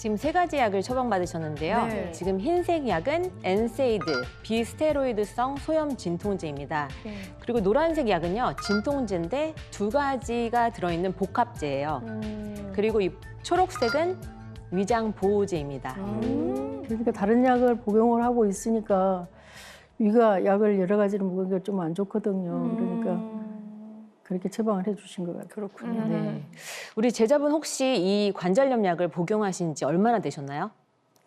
지금 세 가지 약을 처방받으셨는데요. 네. 지금 흰색 약은 엔세이드, 비스테로이드성 소염 진통제입니다. 네. 그리고 노란색 약은요, 진통제인데 두 가지가 들어있는 복합제예요. 그리고 이 초록색은 위장 보호제입니다. 그러니까 다른 약을 복용을 하고 있으니까 위가 약을 여러 가지를 먹으니까 좀 안 좋거든요. 그러니까 그렇게 처방을 해주신 것 같아요. 그렇군요. 네. 우리 제자분 혹시 이 관절염 약을 복용하신 지 얼마나 되셨나요?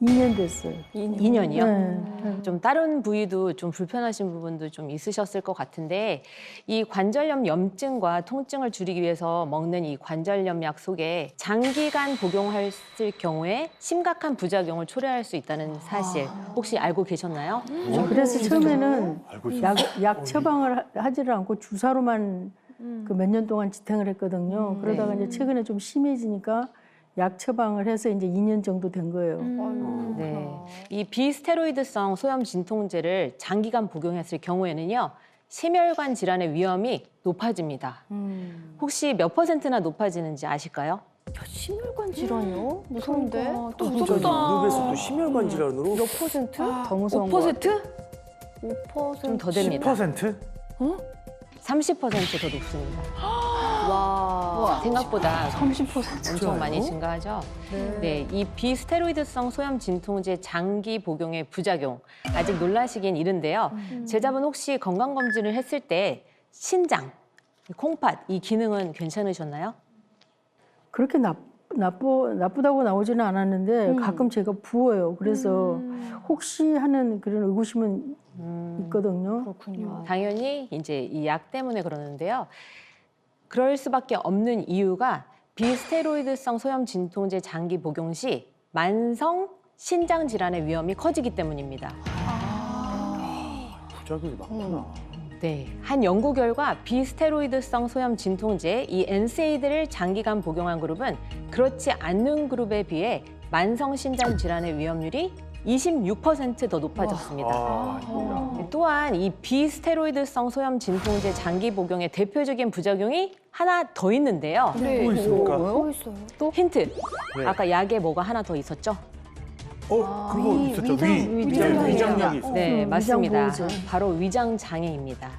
2년 됐어요. 2년이요? 네. 좀 다른 부위도 좀 불편하신 부분도 좀 있으셨을 것 같은데 이 관절염 염증과 통증을 줄이기 위해서 먹는 이 관절염 약 속에 장기간 복용했을 경우에 심각한 부작용을 초래할 수 있다는 사실 혹시 알고 계셨나요? 그래서 처음에는 알고 있었어요. 약 처방을 하지를 않고 주사로만 그 몇 년 동안 지탱을 했거든요. 그러다가 이제 최근에 좀 심해지니까 약 처방을 해서 이제 2년 정도 된 거예요. 네. 이 비스테로이드성 소염 진통제를 장기간 복용했을 경우에는요. 심혈관 질환의 위험이 높아집니다. 혹시 몇 %나 높아지는지 아실까요? 심혈관 질환이요? 무서운데? 또 갑자기 무릎에서 또 심혈관 질환으로? 몇 퍼센트? 더 무서운 거 5%? 좀 더 됩니다. 10%? 30% 더 높습니다. 와. 생각보다 30%. 엄청 많이 증가하죠. 네, 이 비스테로이드성 소염 진통제 장기 복용의 부작용 아직 놀라시긴 이른데요. 제자분 혹시 건강 검진을 했을 때 신장, 콩팥 이 기능은 괜찮으셨나요? 그렇게 나쁘다고 나오지는 않았는데 가끔 제가 부어요. 그래서 혹시 하는 그런 의구심은 있거든요. 그렇군요. 당연히 이제 이 약 때문에 그러는데요. 그럴 수밖에 없는 이유가 비스테로이드성 소염 진통제 장기 복용 시 만성 신장 질환의 위험이 커지기 때문입니다. 부작용이 많구나. 네, 한 연구 결과 비스테로이드성 소염 진통제 이 엔세이드를 장기간 복용한 그룹은 그렇지 않는 그룹에 비해 만성 신장 질환의 위험률이 26% 더 높아졌습니다. 또한 이 비스테로이드성 소염 진통제 장기 복용의 대표적인 부작용이 하나 더 있는데요. 또 있습니까? 뭐 있어요? 또 힌트. 네. 아까 약에 뭐가 하나 더 있었죠? 그거 있었죠. 위장약이 있었죠. 네, 위장 맞습니다. 보호제. 바로 위장 장애입니다.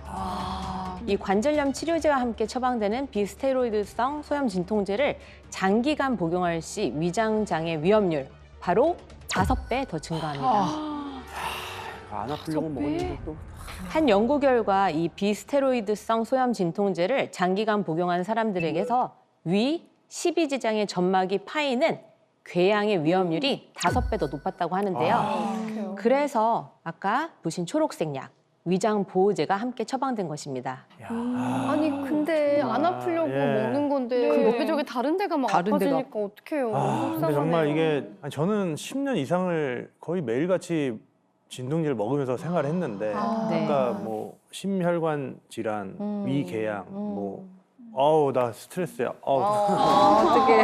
이 관절염 치료제와 함께 처방되는 비스테로이드성 소염 진통제를 장기간 복용할 시 위장 장애 위험률 바로 5배 더 증가합니다. 안 아프려고 먹었는데 또. 한 연구 결과 이 비스테로이드성 소염 진통제를 장기간 복용한 사람들에게서 위, 십이지장의 점막이 파이는 궤양의 위험률이 5배 더 높았다고 하는데요. 그래서 아까 보신 초록색 약, 위장 보호제가 함께 처방된 것입니다. 아니 근데 안 아프려고 예. 먹는 건데 그 여기저기 다른 데가 막 아파지니까 어떡해요. 근데 정말 이게 저는 10년 이상을 거의 매일같이 진통제를 먹으면서 생활했는데 네. 아까 뭐 심혈관 질환, 위궤양, 아우 나 스트레스야. 어떻게?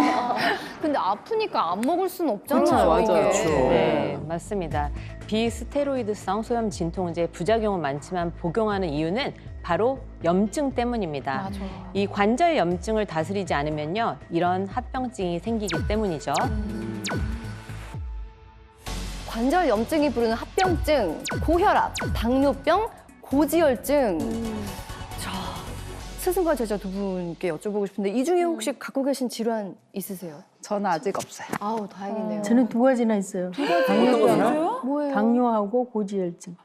근데 아프니까 안 먹을 수는 없잖아요. 이게. 그렇죠. 네, 맞습니다. 비스테로이드성 소염 진통제 부작용은 많지만 복용하는 이유는 바로 염증 때문입니다. 맞아. 이 관절 염증을 다스리지 않으면요, 이런 합병증이 생기기 때문이죠. 관절 염증이 부르는 합병증, 고혈압, 당뇨병, 고지혈증. 자, 스승과 제자 두 분께 여쭤보고 싶은데 이 중에 혹시 갖고 계신 질환 있으세요? 저는 아직 없어요. 아우 다행이네요. 저는 두 가지나 있어요. 뭐예요? 당뇨하고 고지혈증.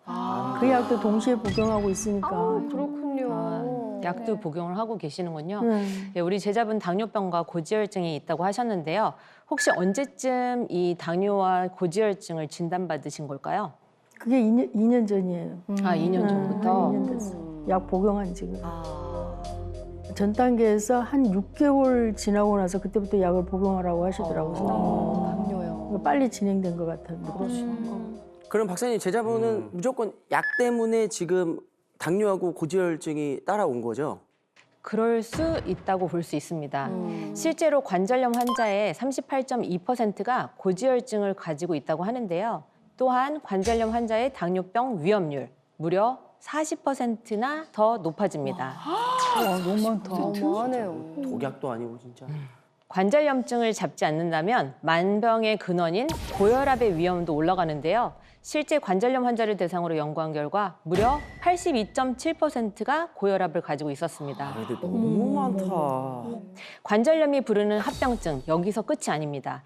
그 약도 동시에 복용하고 있으니까. 그렇군요. 약도 복용을 하고 계시는군요. 네. 네, 우리 제자분 당뇨병과 고지혈증이 있다고 하셨는데요. 혹시 언제쯤 이 당뇨와 고지혈증을 진단받으신 걸까요? 그게 2년 전이에요. 2년 전부터. 2년 됐어요. 약 복용한 지금. 아, 전 단계에서 한 6개월 지나고 나서 그때부터 약을 복용하라고 하시더라고요. 당뇨요. 빨리 진행된 것 같아요. 그럼 박사님 제자분은 무조건 약 때문에 지금 당뇨하고 고지혈증이 따라온 거죠? 그럴 수 있다고 볼 수 있습니다. 실제로 관절염 환자의 38.2%가 고지혈증을 가지고 있다고 하는데요. 또한 관절염 환자의 당뇨병 위험률 무려 40%나 더 높아집니다. 와, 너무 많다. 너무하네요. 독약도 아니고 진짜. 관절염증을 잡지 않는다면 만병의 근원인 고혈압의 위험도 올라가는데요. 실제 관절염 환자를 대상으로 연구한 결과 무려 82.7%가 고혈압을 가지고 있었습니다. 그래도 너무 많다. 관절염이 부르는 합병증, 여기서 끝이 아닙니다.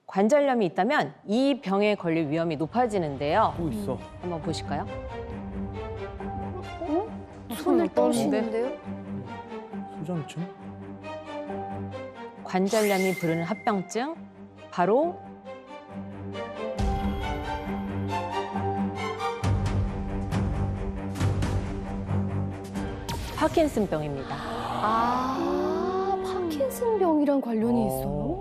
관절염이 있다면 이 병에 걸릴 위험이 높아지는데요. 또 있어. 한번 보실까요? 손을 떠시는데요? 소전증? 관절염이 부르는 합병증, 바로 파킨슨병입니다. 아, 파킨슨병이랑 관련이 있어요?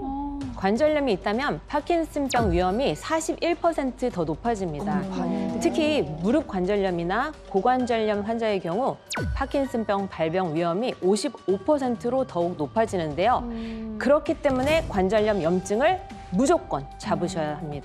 관절염이 있다면 파킨슨병 위험이 41% 더 높아집니다. 특히 무릎 관절염이나 고관절염 환자의 경우 파킨슨병 발병 위험이 55%로 더욱 높아지는데요. 그렇기 때문에 관절염 염증을 무조건 잡으셔야 합니다.